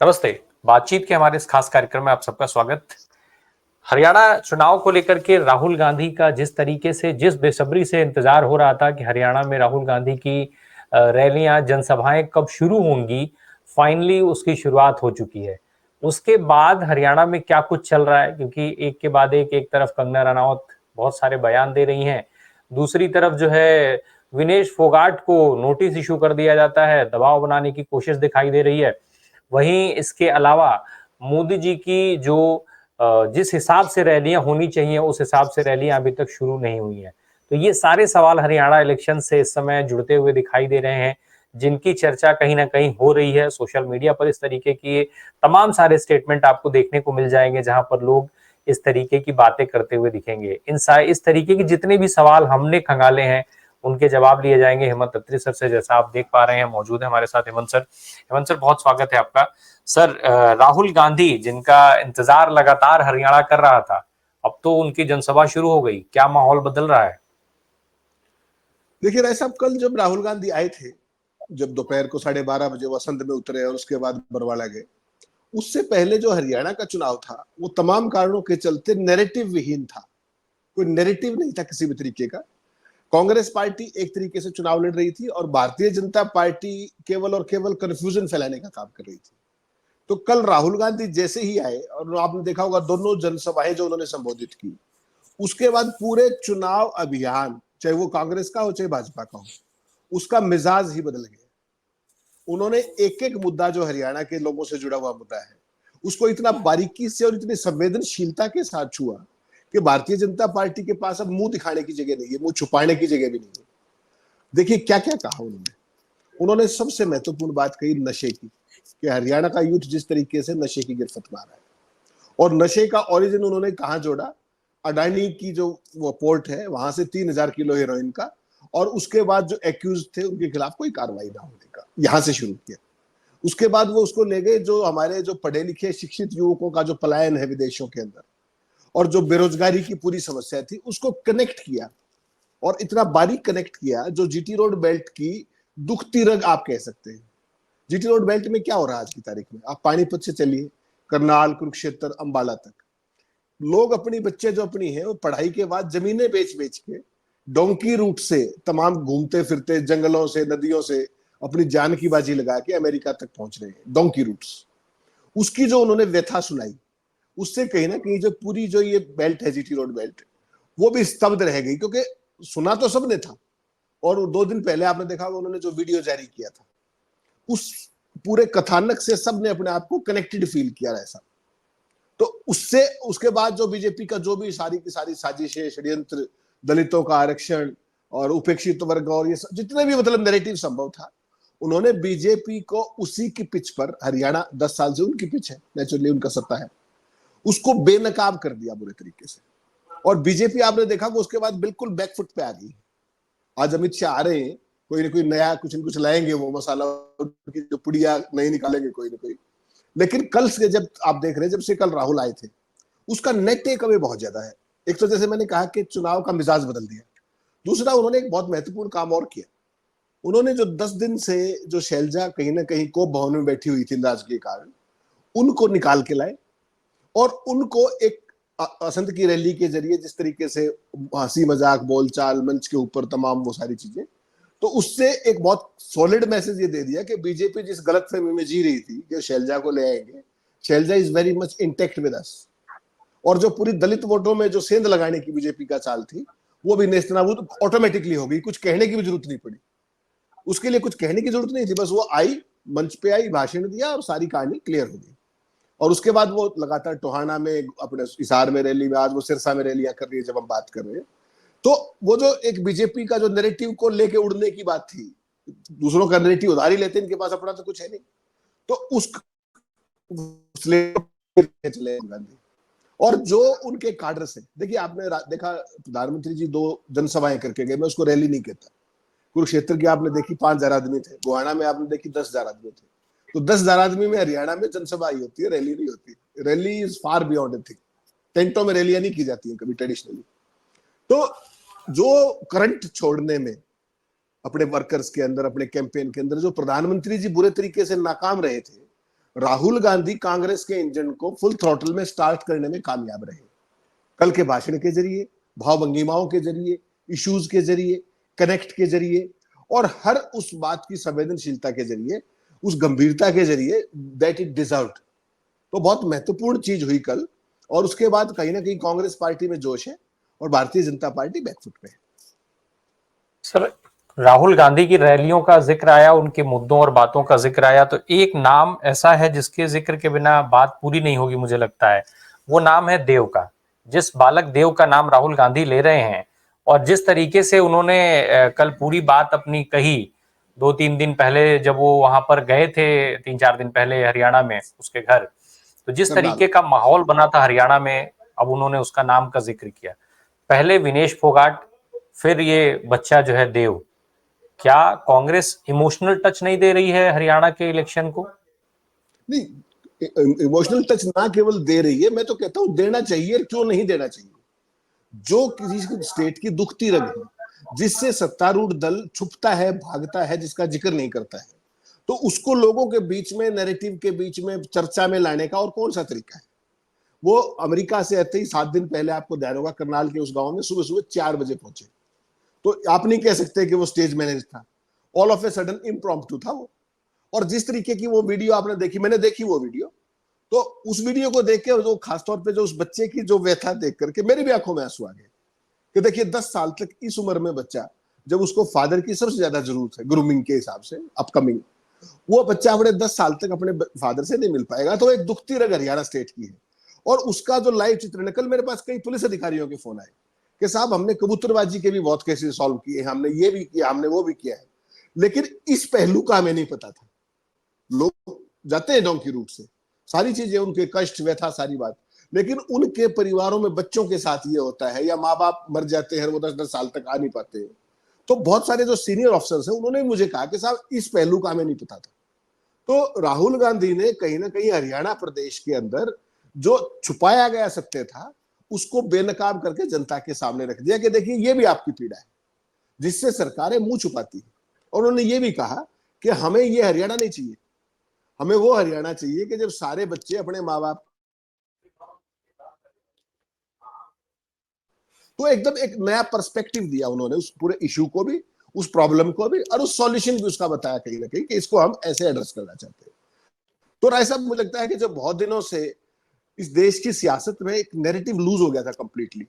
नमस्ते। बातचीत के हमारे इस खास कार्यक्रम में आप सबका स्वागत। हरियाणा चुनाव को लेकर के राहुल गांधी का जिस तरीके से, जिस बेसब्री से इंतजार हो रहा था कि हरियाणा में राहुल गांधी की रैलियां, जनसभाएं कब शुरू होंगी, फाइनली उसकी शुरुआत हो चुकी है। उसके बाद हरियाणा में क्या कुछ चल रहा है, क्योंकि एक के बाद एक तरफ कंगना रनौत बहुत सारे बयान दे रही हैं, दूसरी तरफ जो है विनेश फोगाट को नोटिस इशू कर दिया जाता है, दबाव बनाने की कोशिश दिखाई दे रही है। वहीं इसके अलावा मोदी जी की जो जिस हिसाब से रैलियां होनी चाहिए उस हिसाब से रैलियां अभी तक शुरू नहीं हुई हैं। तो ये सारे सवाल हरियाणा इलेक्शन से इस समय जुड़ते हुए दिखाई दे रहे हैं, जिनकी चर्चा कहीं ना कहीं हो रही है सोशल मीडिया पर। इस तरीके की तमाम सारे स्टेटमेंट आपको देखने को मिल जाएंगे जहां पर लोग इस तरीके की बातें करते हुए दिखेंगे। इस तरीके के जितने भी सवाल हमने खंगाले हैं उनके जवाब लिए जाएंगे हेमंत अत्री सर से। जैसा आप देख पा रहे हैं, मौजूद है हमारे साथ हेमंत सर। हेमंत सर, बहुत स्वागत है आपका। सर, राहुल गांधी जिनका इंतजार लगातार हरियाणा कर रहा था, अब तो उनकी जनसभा शुरू हो गई, क्या माहौल बदल रहा है? देखिए राय साहब, कल जब राहुल गांधी आए थे, जब दोपहर को 12:30 बजे वसंत में उतरे और उसके बाद बरवाला गए, उससे पहले जो हरियाणा का चुनाव था वो तमाम कारणों के चलते नैरेटिव विहीन था। कोई नैरेटिव नहीं था किसी भी तरीके का। कांग्रेस पार्टी एक तरीके से चुनाव लड़ रही थी और भारतीय जनता पार्टी केवल और केवल कंफ्यूजन फैलाने का काम कर रही थी। तो कल राहुल गांधी जैसे ही आए, और आपने देखा होगा दोनों जनसभाएं जो उन्होंने संबोधित की, उसके बाद पूरे चुनाव अभियान, चाहे वो कांग्रेस का हो चाहे भाजपा का हो, उसका मिजाज ही बदल गया। उन्होंने एक एक मुद्दा जो हरियाणा के लोगों से जुड़ा हुआ मुद्दा है, उसको इतना बारीकी से और इतनी संवेदनशीलता के साथ छुआ कि भारतीय जनता पार्टी के पास अब मुंह दिखाने की जगह नहीं है, मुंह छुपाने की जगह भी नहीं है। देखिए क्या क्या कहा उन्होंने। उन्होंने सबसे महत्वपूर्ण बात कही नशे की, कि हरियाणा का यूथ जिस तरीके से नशे की गिरफ्त में आ रहा है, और नशे का ओरिजिन उन्होंने कहां जोड़ा, अडानी की जो वो पोर्ट है वहां से 3,000 किलो हेरोइन का, और उसके बाद जो एक्यूज थे उनके खिलाफ कोई कार्रवाई ना होने का, यहां से शुरू किया। उसके बाद वो उसको ले गए जो हमारे जो पढ़े लिखे शिक्षित युवकों का जो पलायन है विदेशों के अंदर, और जो बेरोजगारी की पूरी समस्या थी उसको कनेक्ट किया, और इतना बारीक कनेक्ट किया जो जीटी रोड बेल्ट की दुखती रग आप कह सकते हैं। जीटी रोड बेल्ट में क्या हो रहा है आज की तारीख में? आप पानीपत से चलिए, करनाल, कुरुक्षेत्र, अंबाला तक लोग अपनी बच्चे जो अपनी है वो पढ़ाई के बाद जमीनें बेच बेच के डोंकी रूट से तमाम घूमते फिरते जंगलों से नदियों से अपनी जान की बाजी लगा के अमेरिका तक पहुंच रहे हैं, डोंकी रूट्स। उसकी जो उन्होंने व्यथा सुनाई, उससे कहीं ना कहीं जो पूरी जो ये बेल्ट है जीटी रोड बेल्ट, वो भी स्तब्ध रह गई, क्योंकि सुना तो सबने था। और 2 दिन पहले आपने देखा उन्होंने जो वीडियो जारी किया था, उस पूरे कथानक से सबने अपने आप को कनेक्टेड फील किया ऐसा। तो उससे उसके बाद जो बीजेपी का जो भी सारी की सारी साजिशें, षड्यंत्र, दलितों का आरक्षण और उपेक्षित वर्ग और ये जितने भी मतलब नैरेटिव संभव था, उन्होंने बीजेपी को उसी की पिच पर, हरियाणा 10 साल से उनकी पिच है, नेचुरली उनका सत्ता है, उसको बेनकाब कर दिया बुरे तरीके से। और बीजेपी आपने देखा कि उसके बाद बिल्कुल बैकफुट पे आ गई। आज अमित शाह आ रहे हैं, कोई ना कोई नया कुछ न कुछ लाएंगे, वो मसाला की जो पुड़िया नहीं निकालेंगे कोई ना कोई। लेकिन कल से जब आप देख रहे हैं, जब से कल राहुल आए थे, उसका नेट टेक अवे बहुत ज्यादा है। एक तो जैसे मैंने कहा कि चुनाव का मिजाज बदल दिया। दूसरा, उन्होंने एक बहुत महत्वपूर्ण काम और किया। उन्होंने जो 10 दिन से जो शैलजा कहीं ना कहीं कोप भवन में बैठी हुई थी नाराज के कारण, उनको निकाल के लाए, और उनको एक असंत की रैली के जरिए जिस तरीके से हंसी मजाक बोलचाल मंच के ऊपर तमाम वो सारी चीजें, तो उससे एक बहुत सॉलिड मैसेज ये दे दिया कि बीजेपी जिस गलतफहमी में जी रही थी कि शैलजा को ले आएंगे, Shailaja is very much intact with us. और जो पूरी दलित वोटों में जो सेंध लगाने की बीजेपी का चाल थी, वो भी नेस्तनाबूद ऑटोमेटिकली हो गई। कुछ कहने की भी जरूरत नहीं पड़ी, उसके लिए कुछ कहने की जरूरत नहीं थी, बस वो आई, मंच पे आई, भाषण दिया और सारी कहानी क्लियर हो गई। और उसके बाद वो लगातार टोहाना में, अपने हिसार में रैली में, आज वो सिरसा में रैलियां कर रही है जब हम बात कर रहे हैं। तो वो जो एक बीजेपी का जो नैरेटिव को लेके उड़ने की बात थी, दूसरों का नैरेटिव उधार ही लेते हैं, इनके पास अपना तो कुछ है नहीं, तो उस चले गांधी। और जो उनके काडर से, देखिए आपने देखा प्रधानमंत्री जी 2 जनसभाएं करके गए, मैं उसको रैली नहीं कहता। कुरुक्षेत्र की आपने देखी 5,000 आदमी थे, गोहाना में आपने देखी 10,000 आदमी थे। तो 10,000 आदमी में हरियाणा में जनसभा ही होती है, रैली नहीं होती। Rally is far beyond a thing. टेंटों में रैलियां नहीं की जाती हैं कभी ट्रेडिशनली। तो जो करंट छोड़ने में अपने वर्कर्स के अंदर, अपने कैंपेन के अंदर जो प्रधानमंत्री जी बुरे तरीके से नाकाम रहे थे, राहुल गांधी कांग्रेस के इंजन को फुल थ्रॉटल में स्टार्ट करने में कामयाब रहे। कल के भाषण के जरिए, भाव भंगिमाओं के जरिए, इश्यूज के जरिए, कनेक्ट के जरिए और हर उस बात की संवेदनशीलता के जरिए, उस गंभीरता के जरिए दैट इट डिजर्व्ड। तो बहुत महत्वपूर्ण चीज हुई कल। और उसके बाद कहीं ना कहीं कांग्रेस पार्टी में जोश है और भारतीय जनता पार्टी बैकफुट पे है। सर, राहुल गांधी की रैलियों का जिक्र आया, उनके मुद्दों और बातों का जिक्र आया, तो एक नाम ऐसा है जिसके जिक्र के बिना बात पूरी नहीं होगी मुझे लगता है। वो नाम है देव का। जिस बालक देव का नाम राहुल गांधी ले रहे हैं और जिस तरीके से उन्होंने कल पूरी बात अपनी कही, 2-3 दिन पहले जब वो वहां पर गए थे, 3-4 दिन पहले हरियाणा में उसके घर, तो जिस करनाल। तरीके का माहौल बना था हरियाणा में, अब उन्होंने उसका नाम का जिक्र किया। पहले विनेश फोगाट, फिर ये बच्चा जो है देव। क्या कांग्रेस इमोशनल टच नहीं दे रही है हरियाणा के इलेक्शन को? नहीं, इमोशनल टच ना केवल दे रही है, मैं तो कहता हूं देना चाहिए। क्यों नहीं देना चाहिए? जो किसी स्टेट की दुखती रग है, जिससे सत्तारूढ़ दल छुपता है, भागता है, जिसका जिक्र नहीं करता है, तो उसको लोगों के बीच में, नैरेटिव के बीच में, चर्चा में लाने का और कौन सा तरीका है? वो अमेरिका से आते ही 7 दिन पहले, आपको ध्यान होगा, करनाल के उस गांव में सुबह सुबह 4 बजे पहुंचे। तो आप नहीं कह सकते कि वो स्टेज मैनेज था। All of a sudden impromptu था वो। और जिस तरीके की वो वीडियो आपने देखी, मैंने देखी वो वीडियो, तो उस वीडियो को देख के जो खासतौर पे जो उस बच्चे की जो व्यथा देख करके मेरी भी आंखों में आंसू आ गए कि देखिए 10 साल तक इस उम्र में बच्चा, जब उसको फादर की सबसे ज्यादा जरूरत है ग्रूमिंग के हिसाब से अपकमिंग, वो बच्चा अपने 10 साल तक अपने फादर से नहीं मिल पाएगा। तो एक दुखती रग हरियाणा स्टेट की है। और उसका जो लाइव चित्रण है, कल मेरे पास कई पुलिस अधिकारियों के फोन आए कि साहब हमने कबूतरबाजी के भी बहुत केसेस सॉल्व किए, हमने ये भी किया, हमने वो भी किया है, लेकिन इस पहलू का हमें नहीं पता था। लोग जाते हैं डोंकी रूट से, सारी चीजें, उनके कष्ट, व्यथा, सारी बात, लेकिन उनके परिवारों में बच्चों के साथ ये होता है, या माँ बाप मर जाते हैं, वो 10-10 साल तक आ नहीं पाते हैं। तो बहुत सारे जो सीनियर ऑफिसर्स हैं, उन्होंने मुझे कहा कि साहब इस पहलू का हमें नहीं पता था। तो राहुल गांधी ने कहीं ना कहीं हरियाणा प्रदेश के अंदर जो छुपाया गया सत्य था, उसको बेनकाब करके जनता के सामने रख दिया कि देखिए ये भी आपकी पीड़ा है, जिससे सरकारें मुंह छुपाती है। और उन्होंने ये भी कहा कि हमें ये हरियाणा नहीं चाहिए, हमें वो हरियाणा चाहिए कि जब सारे बच्चे अपने माँ बाप, तो एकदम एक नया पर्सपेक्टिव दिया उन्होंने उस पूरे इशू को भी, उस प्रॉब्लम को भी, और उस सॉल्यूशन भी उसका बताया कहीं ना कहीं कि इसको हम ऐसे एड्रेस करना चाहते हैं। तो राय साहब, मुझे लगता है कि जो बहुत दिनों से इस देश की सियासत में एक नैरेटिव लूज हो गया था कंप्लीटली,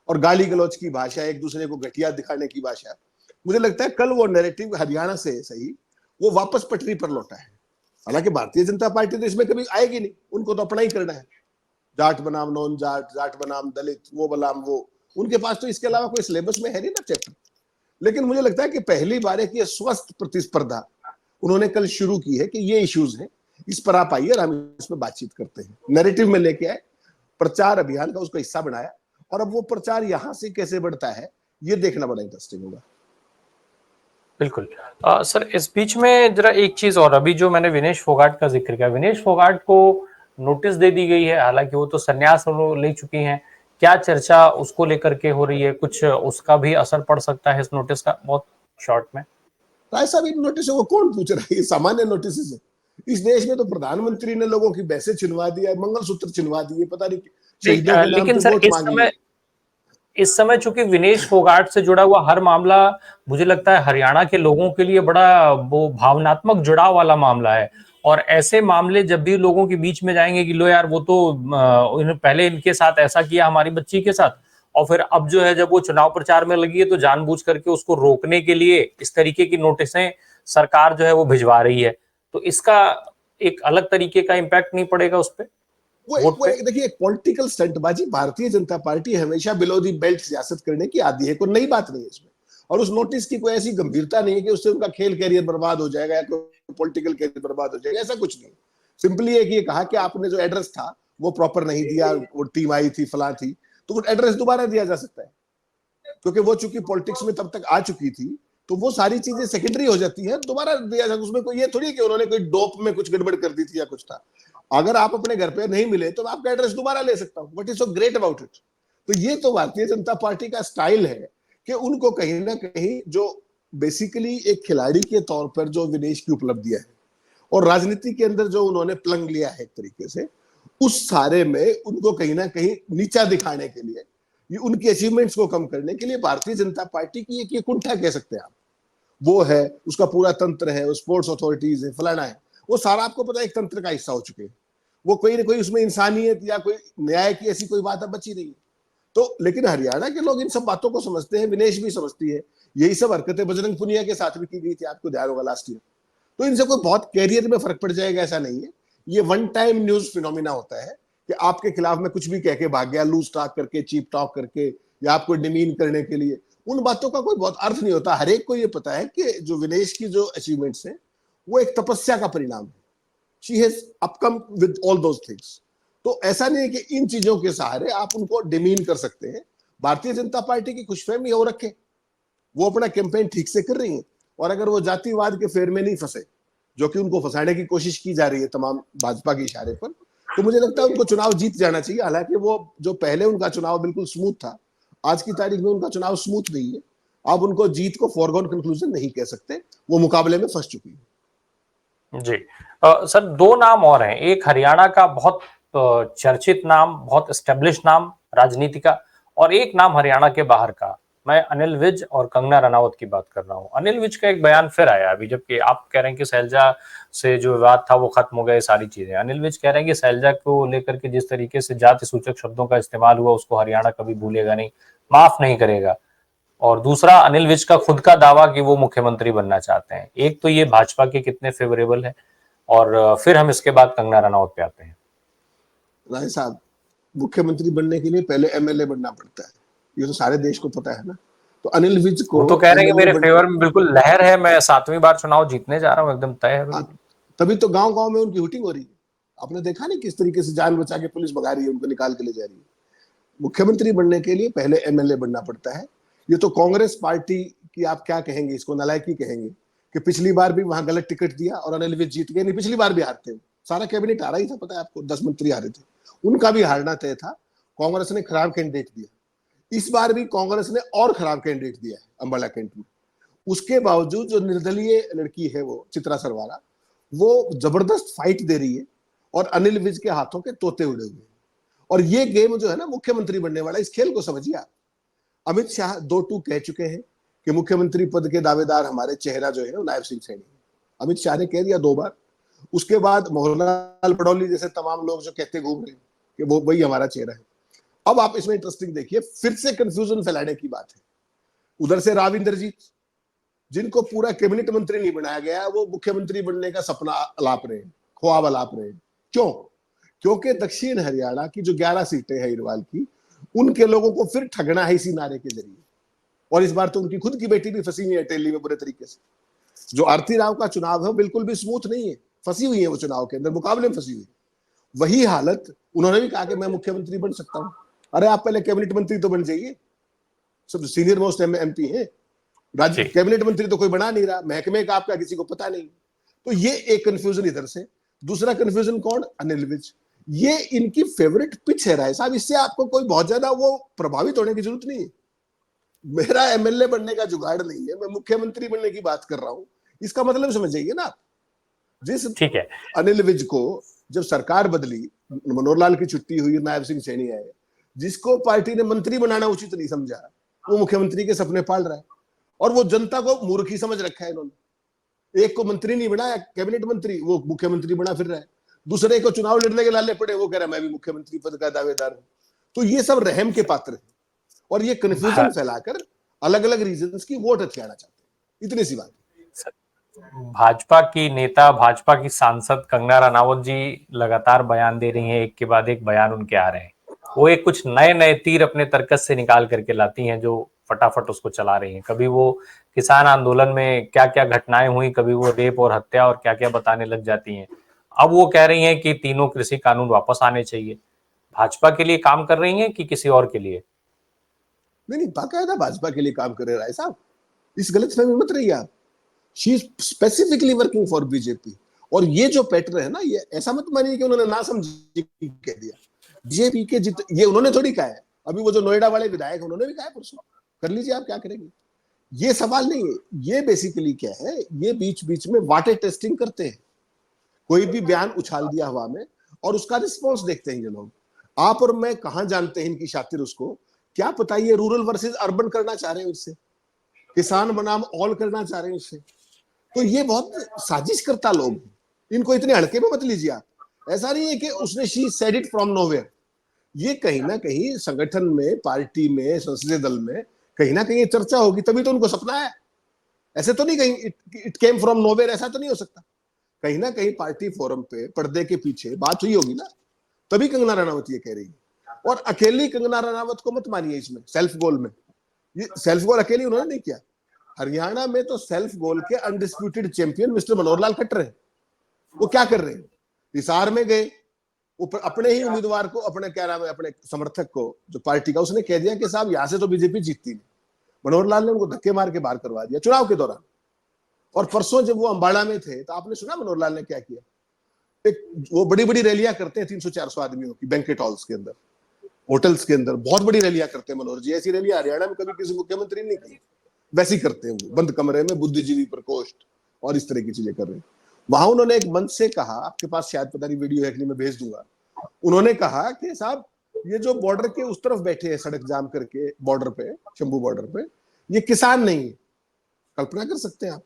और गाली गलौज की भाषा, एक दूसरे को घटिया दिखाने की भाषा, मुझे लगता है कल वो नैरेटिव हरियाणा से सही वो वापस पटरी पर लौटा है। हालांकि भारतीय जनता पार्टी तो इसमें कभी आएगी नहीं, उनको तो अपना ही करना है, जाट बनाम नॉन जाट, जाट बनाम दलित, वो बनाम वो, उनके पास तो इसके अलावा कोई सिलेबस में है नहीं ना चैप्टर। लेकिन मुझे लगता है कि पहली बार एक ये स्वस्थ प्रतिस्पर्धा उन्होंने कल शुरू की है कि ये इश्यूज हैं, इस पर आप आइए और हम इसमें बातचीत करते हैं, नैरेटिव में लेके आए, प्रचार अभियान का उसका हिस्सा बनाया, और अब वो प्रचार यहां से कैसे बढ़ता है ये देखना बड़ा इंटरेस्टिंग होगा। बिल्कुल। सर, इस बीच में जरा एक चीज और, अभी जो मैंने विनेश फोगाट का जिक्र किया, विनेश फोगाट को नोटिस दे दी गई है, हालांकि वो तो संन्यास ले चुकी हैं। क्या चर्चा उसको लेकर के हो रही है? कुछ उसका भी असर पड़ सकता है इस नोटिस का? बहुत शॉर्ट में। राय साहब, इन नोटिसों को कौन पूछ रहा है? ये सामान्य नोटिस है। इस देश में तो प्रधानमंत्री ने लोगों की बैसे छिनवा दिया, मंगलसूत्र छिनवा दिए, पता नहीं शहीदों के नाम लेकिन पे सर, वोट मांगी है। इस समय चूंकि विनेश फोगाट से जुड़ा हुआ हर मामला, मुझे लगता है हरियाणा के लोगों के लिए बड़ा वो भावनात्मक जुड़ाव वाला मामला है। और ऐसे मामले जब भी लोगों के बीच में जाएंगे कि लो यार, वो तो पहले इनके साथ ऐसा किया हमारी बच्ची के साथ, और फिर अब जो है जब वो चुनाव प्रचार में लगी है तो जानबूझ करके उसको रोकने के लिए इस तरीके की नोटिसें सरकार जो है वो भिजवा रही है, तो इसका एक अलग तरीके का इम्पैक्ट नहीं पड़ेगा उस पर, वोट पे? देखिए, एक पॉलिटिकल स्टंटबाजी, भारतीय जनता पार्टी हमेशा बिलो दी बेल्ट सियासत करने की आदी है, कोई नई बात नहीं है इसमें। और उस नोटिस की कोई ऐसी गंभीरता नहीं है कि उससे उनका खेल कैरियर बर्बाद हो जाएगा या कोई पॉलिटिकल कैरियर बर्बाद हो जाएगा, ऐसा कुछ नहीं। सिंपली एक ये कहा कि आपने जो एड्रेस था वो प्रॉपर नहीं दिया, वो टीम आई थी, फला थी, तो वो एड्रेस दोबारा दिया जा सकता है, क्योंकि वो चूंकि पॉलिटिक्स में तब तक आ चुकी थी, तो वो सारी चीजें सेकेंडरी हो जाती है, दोबारा दिया जाए। उसमें कोई ये थोड़ी कि उन्होंने कोई डोप में कुछ गड़बड़ कर दी थी या कुछ था। अगर आप अपने घर पे नहीं मिले तो मैं आपका एड्रेस दोबारा ले सकता हूं, what is so great about it? तो ये तो भारतीय जनता पार्टी का स्टाइल है कि उनको कहीं ना कहीं जो बेसिकली एक खिलाड़ी के तौर पर जो विदेश की उपलब्धियां है, और राजनीति के अंदर जो उन्होंने प्लंग लिया है एक तरीके से, उस सारे में उनको कहीं ना कहीं नीचा दिखाने के लिए, ये उनकी अचीवमेंट्स को कम करने के लिए भारतीय जनता पार्टी की एक ये कुंठा कह सकते हैं आप, वो है, उसका पूरा तंत्र है, वो स्पोर्ट्स अथॉरिटीज है, फलाना है, वो सारा आपको पता है एक तंत्र का हिस्सा हो चुके हैं। वो कोई ना कोई उसमें इंसानियत या कोई न्याय की ऐसी कोई बात अब बची नहीं है। तो लेकिन हरियाणा के लोग इन सब बातों को समझते हैं, विनेश भी समझती है। यही सब हरकतें बजरंग पुनिया के साथ भी की गई थी, आपको ध्यान होगा लास्ट ईयर। तो इनसे कोई बहुत कैरियर में फर्क पड़ जाएगा ऐसा नहीं है। ये वन टाइम न्यूज फिनोमिना होता है कि आपके खिलाफ में कुछ भी कह के भाग गया, लूज टॉक करके, चीप टॉक करके, या आपको डिमीन करने के लिए, उन बातों का कोई बहुत अर्थ नहीं होता। हर एक को ये पता है कि जो विनेश की जो अचीवमेंट्स हैं वो एक तपस्या का परिणाम है। She has upcome with all those things. तो ऐसा नहीं है कि इन चीजों के सहारे आप उनको डिमीन कर सकते हैं। भारतीय जनता पार्टी की खुशफहमी हो रखे, वो अपना कैंपेन ठीक से कर रही है, और अगर वो जातिवाद के फेर में नहीं फंसे, जो कि उनको फंसाने की कोशिश की जा रही है तमाम भाजपा के इशारे पर, तो मुझे लगता है उनको चुनाव जीत जाना चाहिए। हालांकि वो जो पहले उनका चुनाव बिल्कुल स्मूथ था, आज की तारीख में उनका चुनाव स्मूथ नहीं है। आप उनको जीत को फॉरगॉन कंक्लूजन नहीं कह सकते, वो मुकाबले में फंस चुकी है। जी सर, दो नाम और हैं। एक हरियाणा का बहुत चर्चित नाम, बहुत एस्टेब्लिश नाम राजनीति का, और एक नाम हरियाणा के बाहर का। मैं अनिल विज और कंगना रनावत की बात कर रहा हूँ। अनिल विज का एक बयान फिर आया अभी, जबकि आप कह रहे हैं कि शैलजा से जो विवाद था वो खत्म हो गया, सारी चीजें। अनिल विज कह रहे हैं कि शैलजा को लेकर के जिस तरीके से जाति सूचक शब्दों का इस्तेमाल हुआ, उसको हरियाणा कभी भूलेगा नहीं, माफ नहीं करेगा। और दूसरा, अनिल विज का खुद का दावा कि वो मुख्यमंत्री बनना चाहते हैं। एक तो ये भाजपा के कितने फेवरेबल है, और फिर हम इसके बाद कंगना रनावत पे आते हैं। राय साहब, मुख्यमंत्री बनने के लिए पहले एमएलए बनना पड़ता है, ये तो सारे देश को पता है ना। तो अनिल विज को वो तो कह रहे हैं कि मेरे फेवर में बिल्कुल लहर है, मैं 7वीं बार चुनाव जीतने जा रहा हूँ, एकदम तय है। तभी तो गांव गांव में उनकी हुटिंग हो रही है। आपने देखा नहीं किस तरीके से जान बचा के पुलिस भगा रही है, उनको निकाल के ले जा रही है। मुख्यमंत्री बनने के लिए पहले एमएलए बनना पड़ता है। ये तो कांग्रेस पार्टी की, आप क्या कहेंगे इसको, नालायकी कहेंगे कि पिछली बार भी वहां गलत टिकट दिया और अनिल विज जीत गए। नहीं, पिछली बार भी हारते हो, सारा कैबिनेट हारा ही था, पता है आपको, 10 मंत्री हारे थे, उनका भी हारना तय था। कांग्रेस ने खराब कैंडिडेट दिया। इस बार भी कांग्रेस ने और खराब कैंडिडेट दिया है अंबाला कैंट में। उसके बावजूद जो निर्दलीय लड़की है वो चित्रा सरवारा, वो जबरदस्त फाइट दे रही है, और अनिल विज के हाथों के तोते उड़े हुए हैं। और ये गेम जो है ना मुख्यमंत्री बनने वाला, इस खेल को समझिए आप। अमित शाह 2-2 कह चुके हैं कि मुख्यमंत्री पद के दावेदार हमारे चेहरा जो है वो नायब सिंह सैनी है। अमित शाह ने कह दिया 2 बार। उसके बाद मोहनलाल पटौली जैसे तमाम लोग जो कहते घूम रहे हैं कि वो वही हमारा चेहरा है। अब आप इसमें इंटरेस्टिंग देखिए, फिर से कंफ्यूजन फैलाने की बात है। उधर से राव इंद्रजीत, जिनको पूरा कैबिनेट मंत्री नहीं बनाया गया, वो मुख्यमंत्री बनने का सपना अलाप रहे हैं, ख्वाब अलाप रहे हैं। क्यों? क्योंकि दक्षिण हरियाणा की जो 11 सीटें हैं हिरवाल की, उनके लोगों को फिर ठगना है इसी नारे के जरिए। और इस बार तो उनकी खुद की बेटी भी फंसी हुई है टेली में बुरे तरीके से। जो आरती राव का चुनाव है बिल्कुल भी स्मूथ नहीं है, फंसी हुई है वो चुनाव के अंदर, मुकाबले में फंसी हुई। वही हालत, उन्होंने भी कहा कि मैं मुख्यमंत्री बन सकता हूं। अरे आप पहले कैबिनेट मंत्री तो बन जाइए, सब सीनियर मोस्ट एमपी हैं। राज्य कैबिनेट मंत्री तो कोई बना नहीं रहा, महकमे का आपका किसी को पता नहीं। तो ये एक कंफ्यूजन इधर से। दूसरा कंफ्यूजन कौन? अनिल विज। ये इनकी फेवरेट पिच है राय साहब, इससे आपको कोई बहुत ज्यादा वो प्रभावित होने की जरूरत नहीं है। मेरा एमएलए बनने का जुगाड़ नहीं है, मैं मुख्यमंत्री बनने की बात कर रहा हूं। इसका मतलब समझ जाइए ना आप। जिस ठीक है, अनिल विज को जब सरकार बदली, मनोहर लाल की छुट्टी हुई, नायब सिंह सैनी आए, जिसको पार्टी ने मंत्री बनाना उचित नहीं समझा, वो मुख्यमंत्री के सपने पाल रहा है। और वो जनता को मूर्खी समझ रखा है इन्होंने। एक को मंत्री नहीं बनाया, कैबिनेट मंत्री, वो मुख्यमंत्री बना फिर रहा है। दूसरे को चुनाव लड़ने के लाले पड़े, वो कह रहा है मैं भी मुख्यमंत्री पद का दावेदार हूं। तो ये सब रहम के पात्र है, और ये कंफ्यूजन फैलाकर अलग अलग रीजंस की वोट हथियाना चाहते हैं। इतनी सी बात। भाजपा की नेता, भाजपा की सांसद कंगना रनावत जी लगातार बयान दे रही हैं, एक के बाद एक बयान उनके आ रहे हैं। वो एक कुछ नए नए तीर अपने तर्कस से निकाल करके लाती हैं, जो फटाफट उसको चला रही हैं। कभी वो किसान आंदोलन में क्या क्या घटनाएं हुई, कभी वो रेप और हत्या और क्या क्या बताने लग जाती हैं। अब वो कह रही हैं कि तीनों कृषि कानून वापस आने चाहिए। भाजपा के लिए काम कर रही हैं कि किसी और के लिए? नहीं, बाकायदा भाजपा के लिए काम कर रहे राय साहब, इस गलतफहमी मत रहिए आप। She is specifically working for BJP. और ये जो पैटर्न है ना, ये ऐसा मत मानिए कि उन्होंने ना समझी कह दिया। बीजेपी के ये उन्होंने थोड़ी कहा है, अभी वो जो नोएडा वाले विधायक उन्होंने भी कहा परसों। कर लीजिए आप, क्या करेंगे, ये सवाल नहीं है। ये बेसिकली क्या है, ये बीच बीच में वाटर टेस्टिंग करते हैं। कोई भी बयान उछाल दिया हवा में और उसका रिस्पॉन्स देखते हैं ये लोग। आप और मैं कहां जानते हैं इनकी शातिर उसको, क्या पता ये रूरल वर्सेस अर्बन करना चाह रहे हैं उससे, किसान बनाम ऑल करना चाह रहे हैं उससे। तो ये बहुत साजिश करता लोग हैं, इनको इतने हड़के में मत लीजिए आप। ऐसा नहीं है कि उसने she said it from nowhere, ये कहीं ना कहीं संगठन में, पार्टी में, संसदीय दल में कहीं ना कहीं चर्चा होगी, तभी तो उनको सपना है। ऐसे तो नहीं कहीं इट केम फ्रॉम नोवेयर, ऐसा तो नहीं हो सकता। कहीं ना कहीं पार्टी फोरम पे पर्दे के पीछे बात हुई होगी ना, तभी कंगना रनावत ये कह रही है। और अकेली कंगना रनावत को मत मानिए इसमें सेल्फ गोल में, ये सेल्फ गोल अकेली उन्होंने नहीं किया। हरियाणा में तो सेल्फ गोल के undisputed champion mister Manohar Lal Khattar है। वो क्या कर रहे हैं, हिसार में गए, ऊपर अपने ही उम्मीदवार को, अपने क्या नाम है, अपने समर्थक को जो पार्टी का, उसने कह दिया कि साहब यहां से तो बीजेपी जीतती नहीं। मनोहर लाल ने उनको धक्के मार के बाहर करवा दिया चुनाव के दौरान। और परसों जब वो अंबाला में थे तो आपने सुना मनोहर लाल ने क्या किया। एक वो बड़ी बड़ी रैलियां करते हैं 300-400 आदमियों की, बैंकेट हॉल्स के अंदर, होटल्स के अंदर बहुत बड़ी रैलियां करते हैं मनोहर जी। ऐसी रैलियां हरियाणा में कभी किसी मुख्यमंत्री ने नहीं की, वैसी करते हैं वो, बंद कमरे में बुद्धिजीवी प्रकोष्ठ और इस तरह की चीजें कर रहे हैं। वहां उन्होंने एक मंच से कहा, आपके पास शायद पता नहीं वीडियो है कि नहीं, मैं भेज दूंगा। उन्होंने कहा कि साहब ये जो बॉर्डर के उस तरफ बैठे हैं सड़क जाम करके बॉर्डर पे, शंभू बॉर्डर पे, ये किसान नहीं है। कल्पना कर सकते हैं आप,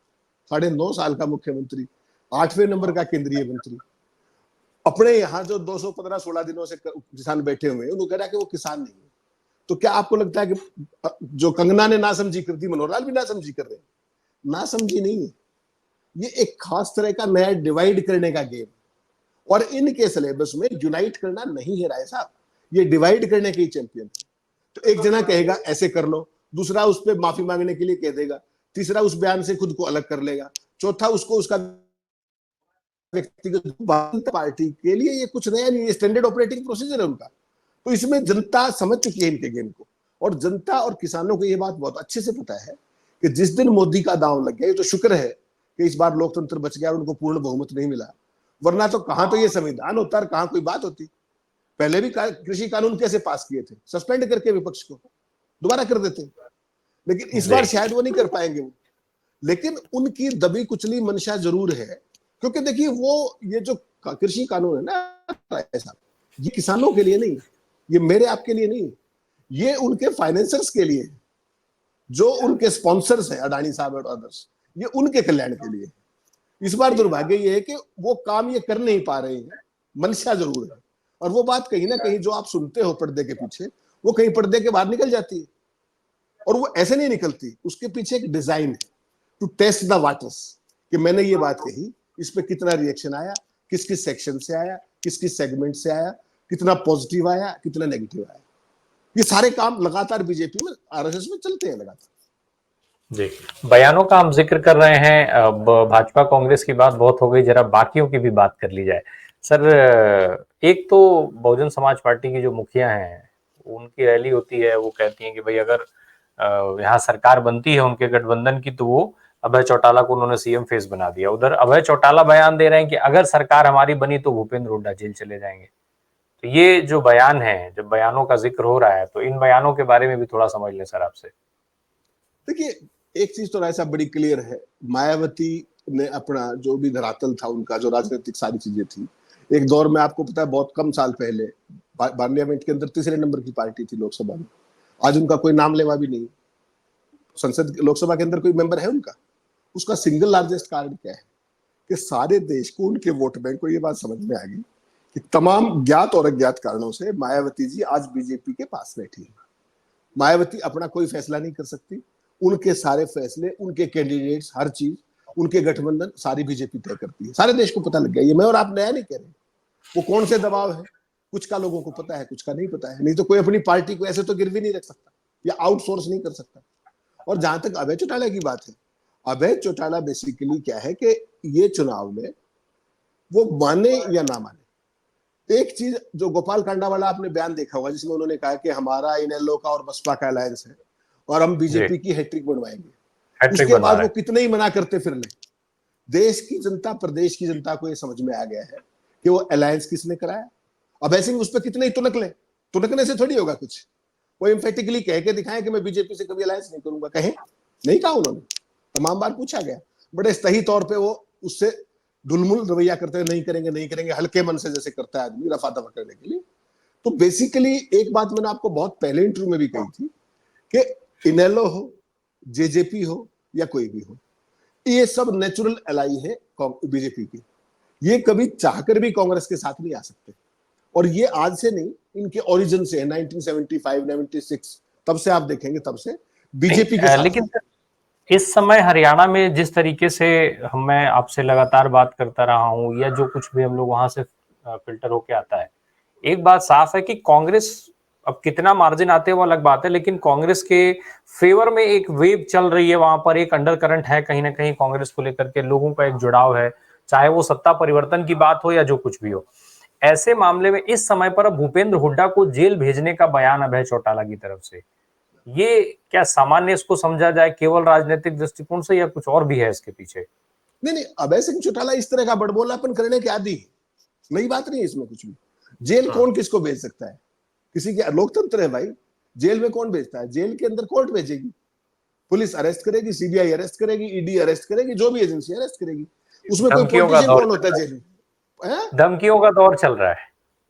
9.5 साल का मुख्यमंत्री, 8वें नंबर का केंद्रीय मंत्री, अपने यहाँ जो 215-16 दिनों से किसान बैठे हुए हैं, उन्होंने कहा कि वो किसान नहीं है। तो क्या आपको लगता है कि जो कंगना ने ना समझी कर दी, मनोहर लाल भी ना समझी कर रहे हैं? ना समझी नहीं है, ये एक खास तरह का नया डिवाइड करने का गेम। और इनके सिलेबस में यूनाइट करना नहीं है राय साहब, ये डिवाइड करने के ही चैंपियन। तो एक जना कहेगा ऐसे कर लो, दूसरा उस पर माफी मांगने के लिए कह देगा, तीसरा उस बयान से खुद को अलग कर लेगा, चौथा उसको उसका व्यक्तिगत। पार्टी के लिए ये कुछ नया नहीं है, स्टैंडर्ड ऑपरेटिंग प्रोसीजर है उनका। तो इसमें जनता समझ चुकी है इनके गेम को, और जनता और किसानों को ये बात बहुत अच्छे से पता है कि जिस दिन मोदी का दांव लग गया, ये तो शुक्र है कि इस बार लोकतंत्र बच गया और उनको पूर्ण बहुमत नहीं मिला, वरना तो कहां तो ये संविधान होता और कहां कोई बात होती। पहले भी कृषि कानून कैसे पास किए थे, सस्पेंड करके विपक्ष को दोबारा कर देते, लेकिन इस बार शायद वो नहीं कर पाएंगे वो। लेकिन उनकी दबी कुचली मंशा जरूर है, क्योंकि देखिए वो ये जो कृषि कानून है ना ऐसा, ये किसानों के लिए नहीं, ये मेरे आपके लिए नहीं, ये उनके फाइनेंसर्स के लिए, जो उनके स्पॉन्सर्स हैं अडानी साहब और अदर्स, ये उनके कल्याण के लिए। इस बार दुर्भाग्य ये है कि वो काम ये कर नहीं पा रहे हैं, मंशा जरूर है। और वो बात कहीं ना कहीं जो आप सुनते हो पर्दे के पीछे, वो कहीं पर्दे के बाहर निकल जाती है, और वो ऐसे नहीं निकलती, उसके पीछे एक डिजाइन है टू टेस्ट द वाटर्स, कि मैंने ये बात कही, इस पे कितना रिएक्शन आया, किस किस सेक्शन से आया, किस किस सेगमेंट से आया, कितना पॉजिटिव आया, कितना नेगेटिव आया। ये सारे काम लगातार बीजेपी में, आरएसएस में चलते हैं लगातार। जी, बयानों का हम जिक्र कर रहे हैं, अब भाजपा कांग्रेस की बात बहुत हो गई, जरा बाकियों की भी बात कर ली जाए। सर, एक तो बहुजन समाज पार्टी की जो मुखिया हैं, उनकी रैली होती है, वो कहती हैं कि भाई अगर यहाँ सरकार बनती है उनके गठबंधन की, तो वो अभय चौटाला को उन्होंने सीएम फेस बना दिया। उधर अभय चौटाला बयान दे रहे हैं कि अगर सरकार हमारी बनी तो भूपेंद्र हुड्डा जेल चले जाएंगे। तो ये जो बयान है, जब बयानों का जिक्र हो रहा है, तो इन बयानों के बारे में भी थोड़ा समझ लें सर आपसे। देखिए, एक चीज तो ऐसा बड़ी क्लियर है, मायावती ने अपना जो भी धरातल था उनका, जो राजनीतिक सारी चीजें थी, एक दौर में आपको पता है बहुत कम साल पहले पार्लियामेंट के अंदर 3रे नंबर की पार्टी थी लोकसभा में, आज उनका कोई नाम लेवा भी नहीं। संसद लोकसभा के अंदर कोई मेंबर है उनका? उसका सिंगल लार्जेस्ट कारण क्या है कि सारे देश को, उनके वोट बैंक को ये बात समझ में आ गई कि तमाम ज्ञात और अज्ञात कारणों से मायावती जी आज बीजेपी के पास बैठी है। मायावती अपना कोई फैसला नहीं कर सकती, उनके सारे फैसले, उनके कैंडिडेट्स, हर चीज, उनके गठबंधन सारी बीजेपी तय करती है। सारे देश को पता लग गया, ये मैं और आप नया नहीं कह रहे। वो कौन से दबाव है, कुछ का लोगों को पता है, कुछ का नहीं पता है। नहीं तो कोई अपनी पार्टी को ऐसे तो गिरवी नहीं रख सकता या आउटसोर्स नहीं कर सकता। और जहां तक अभय चौटाला की बात है, अभय चौटाला बेसिकली क्या है कि ये चुनाव में वो माने या ना माने, एक चीज जो गोपाल कांडा वाला आपने बयान देखा होगा, जिसमें उन्होंने कहा कि हमारा इनेलो का और बसपा का अलायंस है और हम बीजेपी की हैट्रिक बनवाएंगे। उसके बाद वो कितने ही मना करते फिर ले, देश की जनता, प्रदेश की जनता को ये समझ में आ गया है कि वो अलायंस किसने कराया। अभय सिंह उस पर कितने ही तुनक ले, तुनकने से थोड़ी होगा कुछ। वो एम्फेटिकली कह के दिखाएं कि मैं बीजेपी से कभी अलायंस नहीं करूंगा, कहें? नहीं कहा उन्होंने, तमाम बार पूछा गया, बड़े सही तौर पे वो उससे ढुलमुल रवैया करते हैं, नहीं करेंगे नहीं करेंगे, हल्के मन से जैसे करता है आदमी रफा दफा करने के लिए। तो बेसिकली एक बात मैंने आपको बहुत पहले इंटरव्यू में भी कही थी कि इनेलो हो, जेजेपी हो या कोई भी हो, ये सब नेचुरल एलाई है बीजेपी की। ये कभी चाहकर भी कांग्रेस के साथ नहीं आ सकते, और ये आज से नहीं, इनके ओरिजिन से है, 1975 96 तब से आप देखेंगे, तब से बीजेपी के साथ। लेकिन इस समय हरियाणा में जिस तरीके से मैं आपसे लगातार बात करता रहा हूं, या जो कुछ भी हम लोग वहां से फिल्टर होके आता है, एक बात साफ है कि कांग्रेस, अब कितना मार्जिन आते हैं वो अलग बात है, लेकिन कांग्रेस के फेवर में एक वेव चल रही है, वहां पर एक अंडर करंट है कहीं ना कहीं, कांग्रेस को लेकर के लोगों का एक जुड़ाव है, चाहे वो सत्ता परिवर्तन की बात हो या जो कुछ भी हो। ऐसे मामले में इस समय पर अब भूपेंद्र हुड्डा को जेल भेजने का बयान अभय चौटाला की तरफ से, ये क्या सामान्य इसको समझा जाए केवल राजनीतिक दृष्टिकोण से, या कुछ और भी है इसके पीछे? नहीं, अभय सिंह चौटाला इस तरह का बड़बोलापन करने के आदी है, नई बात नहीं है इसमें कुछ भी। जेल कौन किसको भेज सकता है? किसी के लोकतंत्र है भाई, जेल में कौन भेजता है? जेल के अंदर कोर्ट भेजेगी, पुलिस अरेस्ट करेगी, सीबीआई अरेस्ट करेगी, ईडी अरेस्ट करेगी, जो भी एजेंसी अरेस्ट करेगी। उसमें कोई पॉलिटिशियन कौन होता है जेल में? धमकियों का दौर चल रहा है।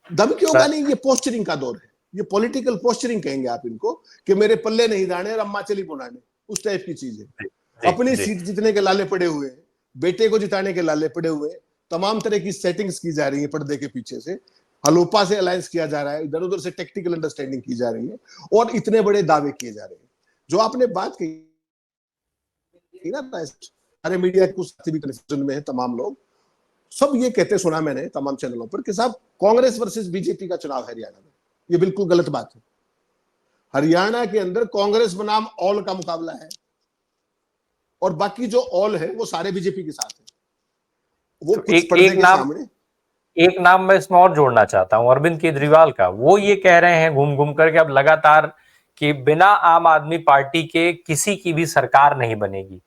धमकियों का नहीं, ये पोस्चरिंग का दौर है, ये पॉलिटिकल पोस्चरिंग कहेंगे आप इनको, कि मेरे पल्ले नहीं दाने और अम्मा चली पुराने, उस टाइप की चीज है। अपनी सीट जीतने के लाले पड़े हुए, बेटे को जिताने के लाले पड़े हुए, तमाम तरह की सेटिंग्स की जा रही है पर्दे के पीछे से, हलोपा से अलायंस किया जा रहा है, इधर उधर से टेक्निकल अंडरस्टैंडिंग की जा रही है, और इतने बड़े दावे किए जा रहे हैं। जो आपने बात की ना, सारे मीडिया कुछ साथी भी कन्फ्यूजन में है, तमाम लोग सब ये कहते सुना मैंने तमाम चैनलों पर कि साहब कांग्रेस वर्सेस बीजेपी का चुनाव हरियाणा में, ये बिल्कुल गलत बात है। हरियाणा के अंदर कांग्रेस बनाम ऑल का मुकाबला है, और बाकी जो ऑल है वो सारे बीजेपी के साथ है। वो तो कुछ पर्दे के सामने एक नाम मैं इसमें और जोड़ना चाहता हूं, अरविंद केजरीवाल का। वो ये कह रहे हैं घूम घूम करके अब लगातार कि बिना आम आदमी पार्टी के किसी की भी सरकार नहीं बनेगी।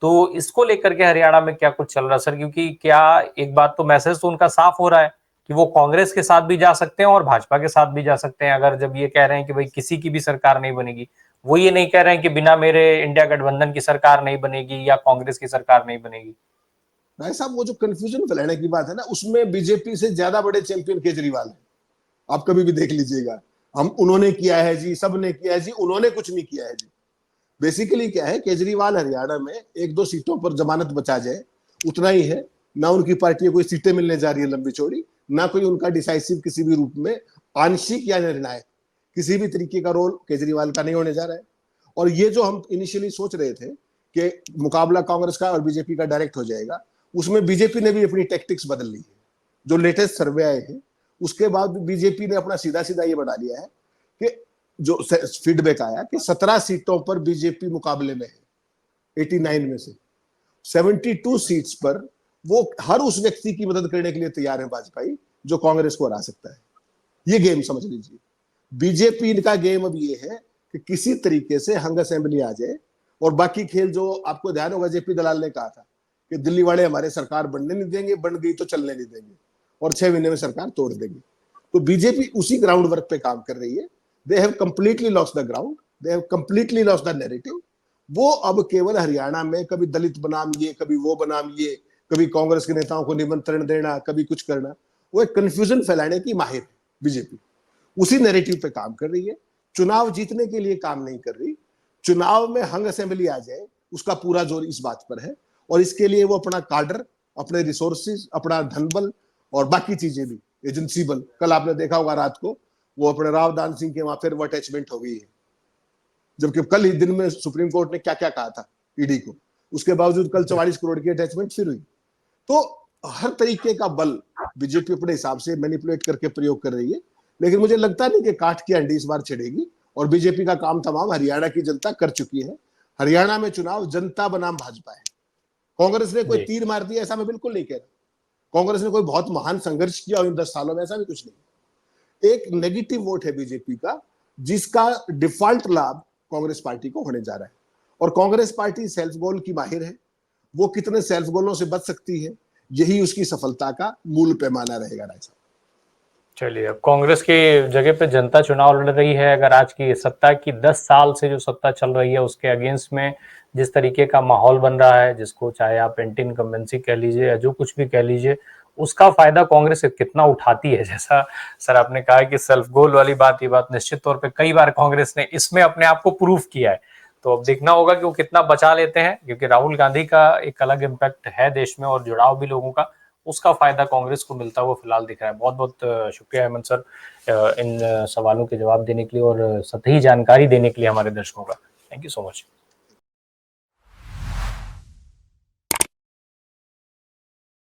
तो इसको लेकर के हरियाणा में क्या कुछ चल रहा है सर? क्योंकि क्या एक बात तो मैसेज तो उनका साफ हो रहा है कि वो कांग्रेस के साथ भी जा सकते हैं और भाजपा के साथ भी जा सकते हैं, अगर जब ये कह रहे हैं कि भाई किसी की भी सरकार नहीं बनेगी। वो ये नहीं कह रहे हैं कि बिना मेरे इंडिया गठबंधन की सरकार नहीं बनेगी या कांग्रेस की सरकार नहीं बनेगी। भाई साहब, वो जो कंफ्यूजन फैलाने की बात है ना, उसमें बीजेपी से ज्यादा बड़े चैंपियन केजरीवाल है। आप कभी भी देख लीजिएगा, हम उन्होंने किया है जी, सबने किया है जी, उन्होंने कुछ नहीं किया है जी। बेसिकली क्या है, केजरीवाल हरियाणा में एक दो सीटों पर जमानत बचा जाए उतना ही है। ना उनकी पार्टी को कोई सीटें मिलने जा रही है लंबी चौड़ी, ना कोई उनका डिसाइसिव किसी भी रूप में आंशिक या निर्णायक किसी भी तरीके का रोल केजरीवाल का नहीं होने जा रहा है। और ये जो हम इनिशियली सोच रहे थे कि मुकाबला कांग्रेस का और बीजेपी का डायरेक्ट हो जाएगा, उसमें बीजेपी ने भी अपनी टैक्टिक्स बदल ली है। जो लेटेस्ट सर्वे आए हैं उसके बाद बीजेपी ने अपना सीधा सीधा ये बढ़ा लिया है कि जो फीडबैक आया कि 17 सीटों पर बीजेपी मुकाबले में है, 89 में से 72 सीट्स पर वो हर उस व्यक्ति की मदद करने के लिए तैयार है वाजपेयी जो कांग्रेस को हरा सकता है। ये गेम समझ लीजिए। बीजेपी का गेम अब ये है कि किसी तरीके से हंग असेंबली आ जाए, और बाकी खेल जो आपको ध्यान होगा, जेपी दलाल ने कहा था कि दिल्ली वाले हमारे सरकार बनने नहीं देंगे, बन गई तो चलने नहीं देंगे, और 6 महीने में सरकार तोड़ देंगे। तो बीजेपी उसी ग्राउंड वर्क पे काम कर रही है। They have completely lost the ground. They have completely lost the narrative. वो अब केवल हरियाणा में कभी दलित बनाम ये, कभी वो बनाम ये, कभी कांग्रेस के नेताओं को निमंत्रण देना, कभी कुछ करना, वो एक कंफ्यूजन फैलाने की माहिर है बीजेपी। उसी नैरेटिव पे काम कर रही है, चुनाव जीतने के लिए काम नहीं कर रही। चुनाव में हंग असेंबली आ जाए उसका पूरा जोर इस बात पर है, और इसके लिए वो अपना काडर, अपने रिसोर्सेज, अपना धनबल और बाकी चीजें भी, एजेंसी बल, कल आपने देखा होगा रात को वो अपने राव दान सिंह के वहां फिर वो अटैचमेंट हो गई है, जबकि कल ही दिन में सुप्रीम कोर्ट ने क्या क्या कहा था ईडी को, उसके बावजूद कल 44 करोड़ की अटैचमेंट फिर हुई। तो हर तरीके का बल बीजेपी अपने हिसाब से मैनिपुलेट करके प्रयोग कर रही है, लेकिन मुझे लगता नहीं कि काट की अंडी इस बार छिड़ेगी, और बीजेपी का काम तमाम हरियाणा की जनता कर चुकी है। हरियाणा में चुनाव जनता बनाम भाजपा है। कांग्रेस ने कोई तीर मार दिया ऐसा मैं बिल्कुल नहीं कह रहा, कांग्रेस ने कोई बहुत महान संघर्ष किया इन 10 सालों में, ऐसा भी कुछ नहीं। एक नेगेटिव वोट है बीजेपी का, जिसका डिफॉल्ट लाभ कांग्रेस पार्टी को होने जा रहा है, और कांग्रेस पार्टी सेल्फ गोल की माहिर है। वो कितने सेल्फ गोलों से बच सकती है, यही उसकी सफलता का मूल पैमाना रहेगा। राय साहब, चलिए, अब कांग्रेस की जगह पे जनता चुनाव लड़ रही है। अगर आज की सत्ता की 10 साल से जो सत्ता चल रही है उसके अगेंस्ट में जिस तरीके का माहौल बन रहा है, जिसको चाहे आप एंटी इनकम्बेंसी कह लीजिए या जो कुछ भी कह लीजिए, उसका फायदा कांग्रेस कितना उठाती है। जैसा सर आपने कहा कि सेल्फ गोल वाली बात, ये बात निश्चित तौर पे कई बार कांग्रेस ने इसमें अपने आप को प्रूफ किया है। तो अब देखना होगा कि वो कितना बचा लेते हैं, क्योंकि राहुल गांधी का एक अलग इम्पैक्ट है देश में और जुड़ाव भी लोगों का, उसका फायदा कांग्रेस को मिलता हुआ फिलहाल दिख रहा है। बहुत बहुत शुक्रिया हेमंत सर, इन सवालों के जवाब देने के लिए और सतही जानकारी देने के लिए हमारे दर्शकों का। Thank you so much.